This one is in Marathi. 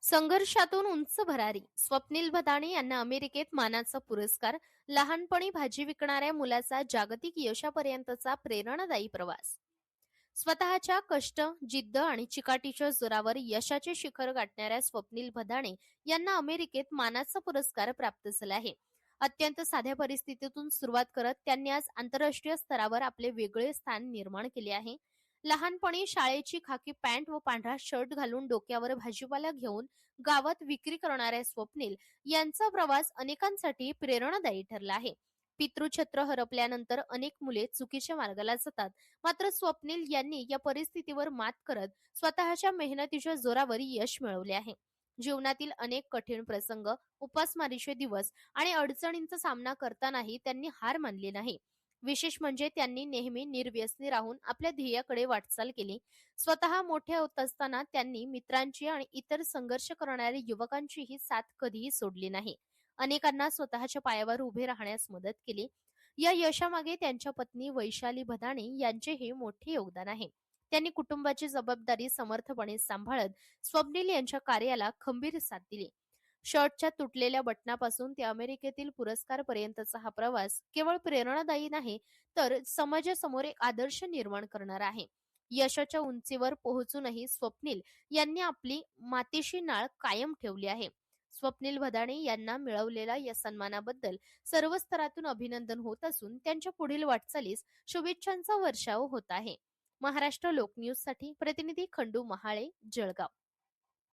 संघर्षातून उंच भरारी स्वप्नील भदाणे यांना अमेरिकेत मानाचा पुरस्कार. लहानपणी भाजी विकणाऱ्या मुलाचा जागतिक यशापर्यंतचा प्रेरणादायी प्रवास. स्वतःच्या कष्ट, जिद्द आणि चिकाटीच्या जोरावर यशाचे शिखर गाठणाऱ्या स्वप्नील भदाणे यांना अमेरिकेत मानाचा पुरस्कार प्राप्त झाला आहे. अत्यंत साध्या परिस्थितीतून सुरुवात करत त्यांनी आज आंतरराष्ट्रीय स्तरावर आपले वेगळे स्थान निर्माण केले आहे. लहानपणी शाळेची खाकी पॅन्ट व पांढरा शर्ट घालून डोक्यावर भाजीपाला घेऊन गावात विक्री करणाऱ्या स्वप्नील यांचा प्रवास अनेकांसाठी प्रेरणादायी ठरला आहे. पितृछत्र हरपल्यानंतर अनेक मुले चुकीच्या मार्गाला जातात, मात्र स्वप्नील यांनी या परिस्थितीवर मात करत स्वतःच्या मेहनतीच्या जोरावर यश मिळवले आहे. जीवनातील अनेक कठीण प्रसंग, उपासमारीचे दिवस आणि अडचणींचा सामना करतानाही त्यांनी हार मानली नाही. विशेष म्हणजे त्यांनी नेहमी निर्व्यसनी राहून आपल्या ध्येयाकडे वाटचाल केली. स्वतः मोठे होत असताना त्यांनी मित्रांची आणि इतर संघर्ष करणाऱ्या युवकांचीही साथ कधीही सोडली नाही. अनेकांना स्वतःच्या पायावर उभे राहण्यास मदत केली. या यशामागे त्यांच्या पत्नी वैशाली भदाणे यांचेही मोठे योगदान आहे. त्यांनी कुटुंबाची जबाबदारी समर्थपणे सांभाळत स्वप्नील यांच्या कार्याला खंबीर साथ दिली. शर्टच्या तुटलेल्या बटनापासून ते अमेरिकेतील पुरस्कारपर्यंतचा हा प्रवास केवळ प्रेरणादायी नाही, तर समाजासमोर एक आदर्श निर्माण करणारा आहे. यशाच्या उंचीवर पोहोचूनही स्वप्नील यांनी आपली मातीशी नाळ कायम ठेवली आहे. स्वप्नील भदाणे यांना मिळवलेल्या या सन्मानाबद्दल सर्व स्तरातून अभिनंदन होत असून त्यांच्या पुढील वाटचालीस शुभेच्छांचा वर्षाव होत आहे. महाराष्ट्र लोक न्यूज साठी प्रतिनिधी खंडू महाळे, जळगाव.